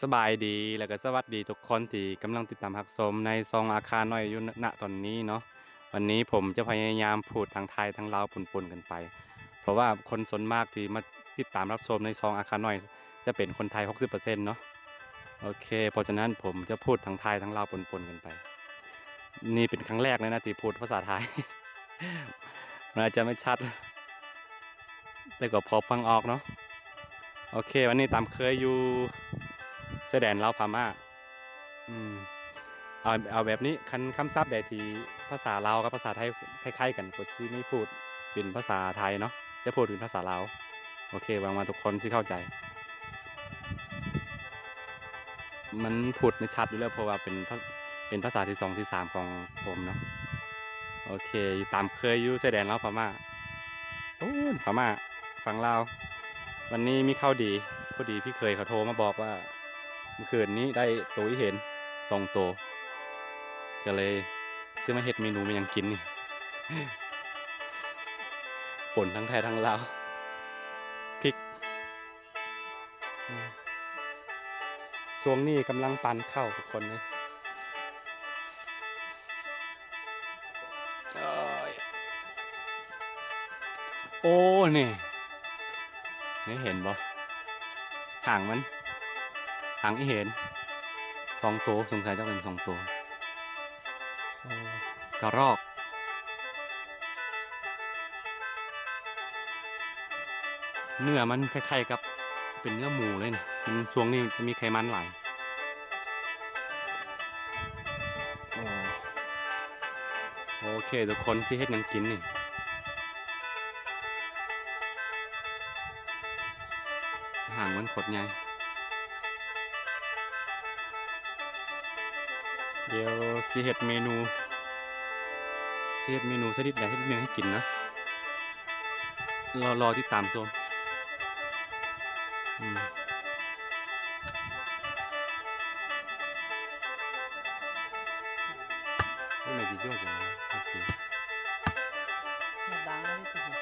สบายดีแล้วก็สวัสดีทุกคนที่กำลังติดตามรับชมในซองอาคารน้อยอยู่ณตอนนี้เนาะวันนี้ผมจะพยายามพูดทางไทยทางลาวปนๆกันไปเพราะว่าคนส่วนมากที่มาติดตามรับชมในซองอาคารน้อยจะเป็นคนไทย 60%เนาะโอเคเพราะฉะนั้นผมจะพูดทางไทยทางลาวปนๆกันไปนี่เป็นครั้งแรกเลยนะที่พูดภาษาไทย มันอาจจะไม่ชัดแต่ก็พอฟังออกเนาะโอเควันนี้ตามเคยอยู่เสอแดนลาวพม่าอืม เอาแบบนี้คำศัพท์แบบที่ภาษาลาวกับภาษาไทยคล้ายๆกันก็ที่ไม่พูดเป็นภาษาไทยเนาะจะพูดเป็นภาษาลาวโอเคหวังว่าทุกคนสิเข้าใจมันพูดไม่ชัดอยู่แล้วเพราะว่าเป็นภาษาที่2ที่3ของผมเนาะโอเคตามเคยอยู่ชายแดนลาวพม่าโอ้ยพม่าฝั่งลาววันนี้มีข้าวดีพอดีพี่เคยเขาโทรมาบอกว่าเมื่อคืนนี้ได้ตัวที่เห็น2 ตัวก็เลยซื้อมาเฮ็ดเมนูมันยังกินนี่ ป่นทั้งไทยทั้งลาวพริกช่วงนี้กำลังปั่นข้าวทุกคนเลยโอ้นี่ไม่เห็นบ่หางมันหางไม่เห็น2 ตัวสงสัยจะเป็น2 ตัวกระรอกเนื้อมันคล้ายๆกับเป็นเนื้อหมูเลยนะมันช่วงนี้จะมีไขมันหลายโอเคทุกคนสิเฮ็ดหยังกินนี่หางมันขดใหญ่เดี๋ยวสิเฮ็ดเมนูสดิบอยากเฮ็ดเนื้อให้กินนะรอที่ตามชมอืมนี่ไหนกี่ชั่วโมงโอเค Madame, così.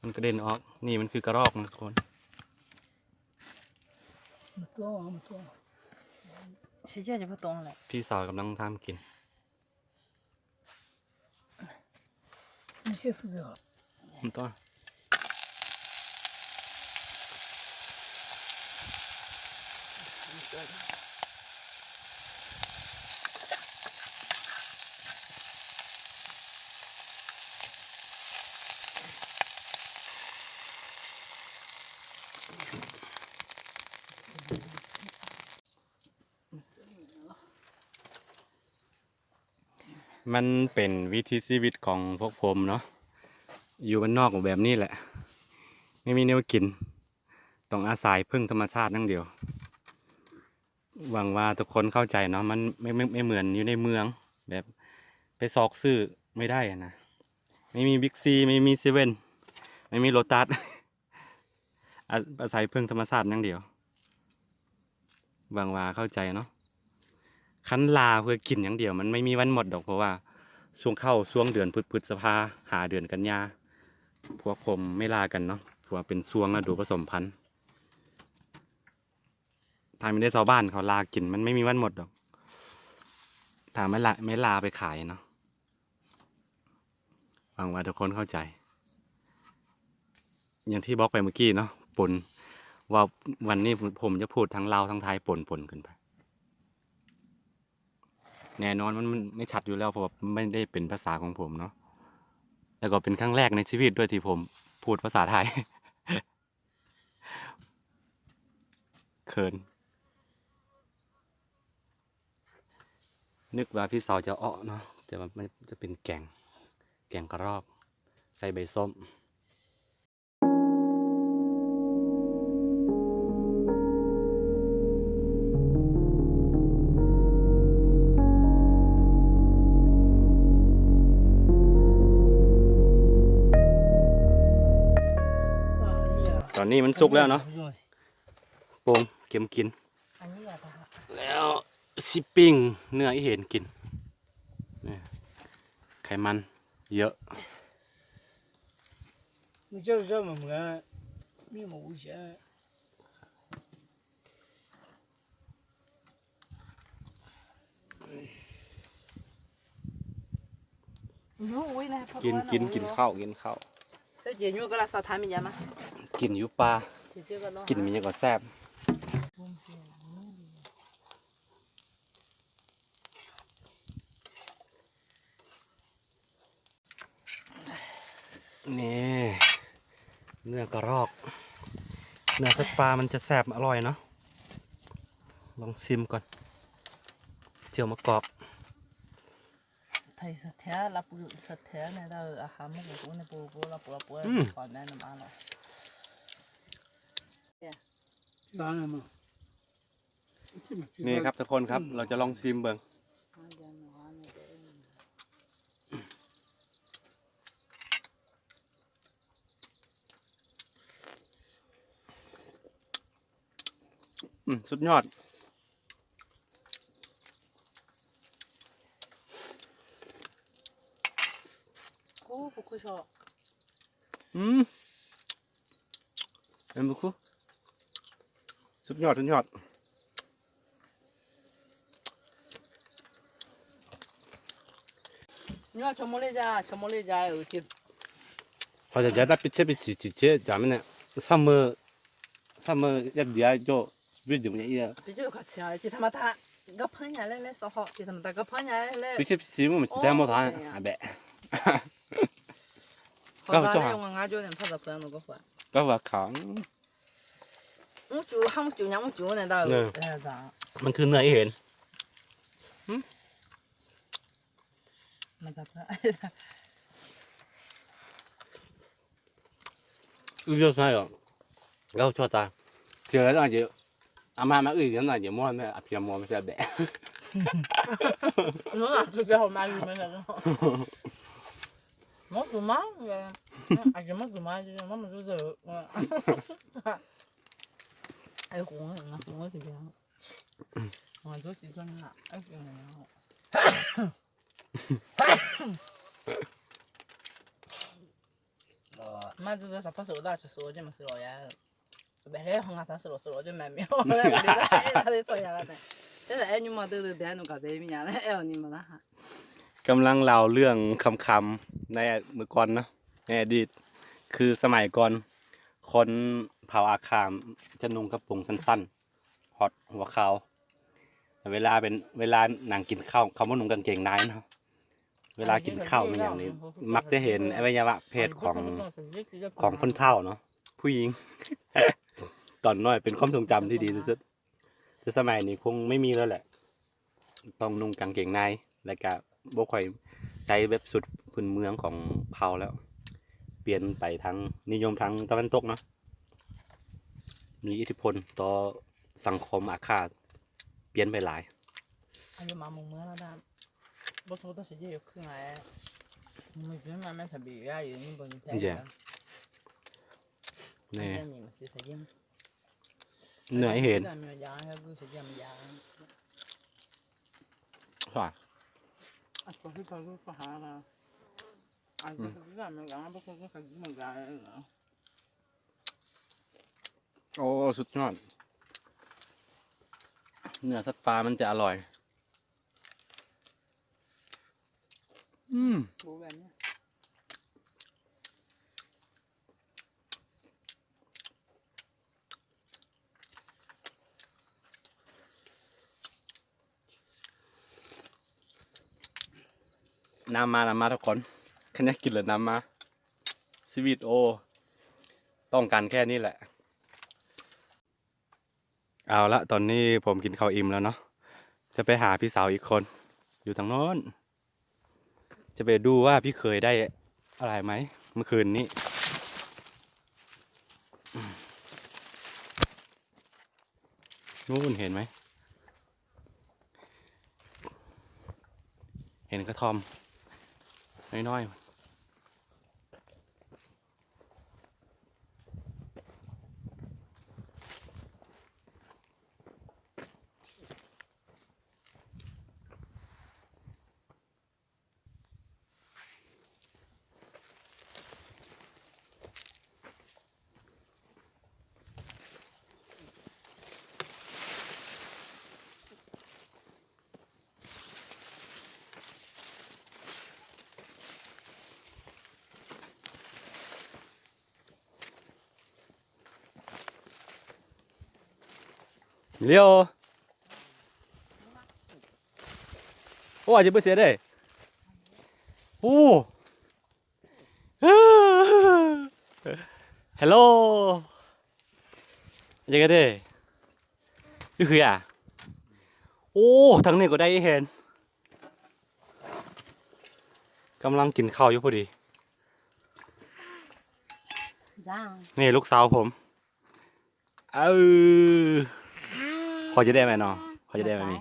มันกระเด็นออกนี่มันคือกระรอกนะทุกคน C'è già già fatto un letto. พี่สาวกำลังทำกิน Non si è fugato. มันต้อมันเป็นวิถีชีวิตของพวกผมเนาะอยู่บ้านนอกแบบนี้แหละไม่มีแนวกินต้องอาศัยพึ่งธรรมชาตินั่งเดียวหวังว่าทุกคนเข้าใจเนาะมันไม่เหมือนอยู่ในเมืองแบบไปซอกซื้อไม่ได้อะนะไม่มีบิ๊กซีไม่มีเซเว่นไม่มีโลตัส อาศัยพึ่งธรรมชาตินั่งเดียวหวังว่าเข้าใจเนาะคั้นลาเพื่อกินอย่างเดียวมันไม่มีวันหมดดอกเพราะว่าช่วงเดือนพฤษภาหาเดือนกันยาพวกผมไม่ลากันเนาะเพราะว่าเป็นช่วงฤดูผสมพันธุ์ถ้าไม่ได้ชาวบ้านเขาลากินมันไม่มีวันหมดดอกถ้าไม่ลาไปขายเนาะหวังว่าทุกคนเข้าใจอย่างที่บอกไปเมื่อกี้เนาะปนว่าวันนี้ผมจะพูดทั้งลาวทั้งไทยปนกันไปแน่นอนมันไม่ชัดอยู่แล้วเพราะว่าไม่ได้เป็นภาษาของผมเนาะแล้วก็เป็นครั้งแรกในชีวิตด้วยที่ผมพูดภาษาไทย เขินนึกว่าพี่สาวจะอ้อเนาะแต่ว่ามันจะเป็นแกงกระรอกใส่ใบส้มตอนนี้มันสุกแล้วเนาะโป่งเก็มกิน แล้วสิปิ้งเนื้อให้เห็นกินนี่ไขมัน เยอะ 你叫这么么，面目无钱。你说我来跑 กินข้าวกินข้าว 这姐女给他烧汤米家吗？ กินอยู่ปลา 姐姐个弄。 กินมันยังก็แซ่บนี่เนื้อกระรอก เนื้อสัตว์ปลามันจะแซ่บอร่อยเนาะลองชิมก่อน เจียวมะกอก 他是天，那不是天那到啊哈么个不那不那不好难那嘛了。当然嘛。 นี่ครับทุกคนครับ เราจะลองชิมเบิ่งสุดยอด 哦，不可笑。เอ็มบุคุสุดยอดสุดยอด 你要吃么来着？吃么来着？有几？ เขาจะได้ปิดเชปิดจีจามันเนี่ยซัมเมอร์ยัดเดียโจวิจิมันเนี่ย 比较客气啊，就他妈他个朋友来烧好，就他们个朋友来。 ปิดเชปิดจีมันจีได้หมดทางอ่ะแบะ 好早嘞，我俺叫人跑到朋友那个饭。 ก็ว่าเขา 我就喊我舅娘，我舅那到哎咋？ มันคือเนื้อให้เห็น 没咋不？ อือเยอะใช่หรอแล้วชอบตาเจอแล้วตอนเจออามาอื่นกันหน่อยเดี๋ยวมั่วไม่อภิรมไม่ใช่แบะ 我哪就叫我妈鱼没那个。我做嘛呀？哎呀，我做嘛就是我们就是哎红人啊，红是这样。我做几顿啦，哎行了。 妈就是啥不收的，就收就没收了呀。本来红啊，他收了就买苗了，他得做下来的。但是哎，你们都点那个在面了，哎，你们那哈。 กำลังเล่าเรื่องคำๆในเมื่อก่อนนะในอดีตคือสมัยก่อนคนเผ่าอาคามจะนุ่งกระโปรงสั้นๆฮอตหัวขาวเวลาหนังกินข้าวเขาไม่นุ่งกางเกงในเนาะเวลากินข้าวมันอย่างนี้ มักจะเห็นอวัยวะเพศของคนเฒ่าเนาะผู้หญิง ตอนน้อยเป็นความทรงจำที่ดีที่สุดแต่สมัยนี้คงไม่มีแล้วแหละ ต้องนุ่งกางเกงในแล้วก็บ่ค่อยใช้แบบสุดพื้นเมืองของเผ่าแล้ว เปลี่ยนไปทางนิยมทางตะวันตกเนาะมีอิทธิพลต่อสังคมอาคาเปลี่ยนไปหลาย 哎呀妈，没了的，我说的时间有可爱，没别慢慢特别呀，有你不你太。 นี่ 你们是时间。 เหนื่อยเห็น 没有养，还不是这么养。 ค่ะ 啊，不是他说不好了。啊，就是这么养，不是说这么养。 โอ้สุดยอดเนื้อสัตว์ปลามันจะอร่อย 不外面。 น้ำมาทุกคนขันอยากกินเลยน้ำมาชีวิตโอ ต้องการแค่นี้แหละ เอาละตอนนี้ผมกินข้าวอิ่มแล้วเนาะ จะไปหาพี่สาวอีกคน อยู่ทางโน้น จะไปดูว่าพี่เคยได้อะไรไหมเมื่อคืนนี้ นู่นเห็นไหม เห็นกระท่อม น้อย เลี้ยวโอ้อาจจะไปเสียได้โอ้ฮัลโหลยังไงเด้นี่คืออ่ะโอ้ทั้งนี้ก็ได้เห็นกำลังกินข้าวอยู่พอดี จ้า นี่ลูกสาวผมพอจะได้ไหมน้องพอจะได้ไหมนี่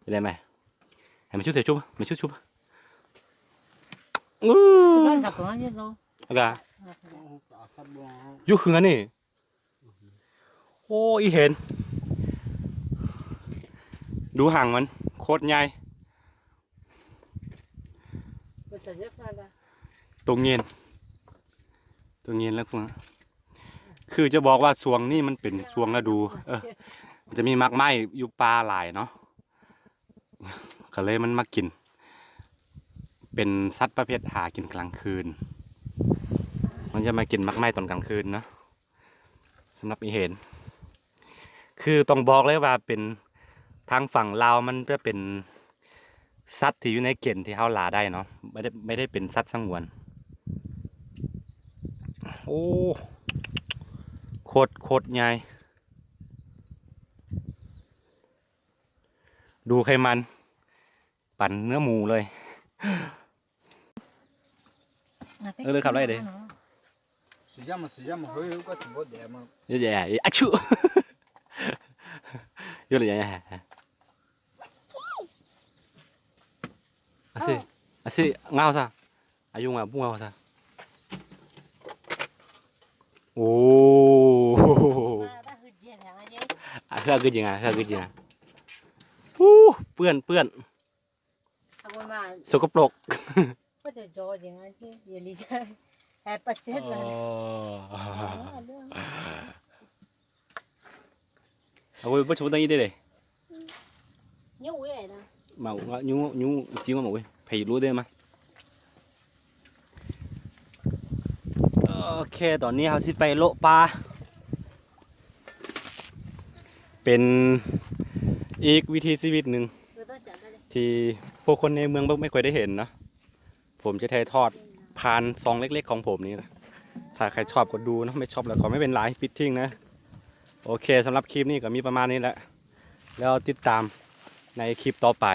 จะได้ไหมให้มันชุบเสียชุบมันชุบบ้านกับตัวนี้เรา อะไร ขับบัว อยู่คืองั้นนี่โอ้อีเห็นดูห่างมันโคตรใหญ่ ก็จะเยอะมากเลย ตรงเงินแล้วคุณคือจะบอกว่าสวงนี่มันเป็นสวงฤดูมันจะมีมากไม้อยู่ปลาหลายเนาะก็เลยมันมากิน เป็นสัตว์ประเภทหากินกลางคืน มันจะมากินมากไม้ตอนกลางคืนเนาะสำหรับอีเห็น คือต้องบอกเลยว่าเป็นทางฝั่งลาวมันจะเป็นสัตว์ที่อยู่ในเกณฑ์ที่เขาหลาได้เนาะไม่ได้เป็นสัตว์สงวนโอ้โคตรใหญ่ดูไขมันปั่นเนื้อหมูเลยเลยขับไรเด้ 時間もほよかってぼでも เยอะแยะอะชุเยอะเลยแยะอะสิเงาซะอายุงอ่ะบุ้งเงาซะโอ้เฮือกจริงอ่ะเปื้อนสกปรก ก็จะจอจริงๆที่เยลิชัยแอบประเช็ดเลย เอาไว้ประชุมตั้งยี่ได้เลย nhú vậy đó มายูจริงว่าหมดเว้ยเพย์รู้ได้ไหมโอเคตอนนี้เขาสิไปโลปลาเป็นอีกวิธีชีวิตหนึ่ง người ta chặt đây ที่พวกคนในเมืองไม่ค่อยได้เห็นนะผมจะถ่ายทอดผ่านซองเล็กๆของผมนี่นะถ้าใครชอบก็ดูนะไม่ชอบแล้วก็ไม่เป็นไรปิดทิ้งนะโอเคสำหรับคลิปนี้ก็มีประมาณนี้แหละแล้วติดตามในคลิปต่อไป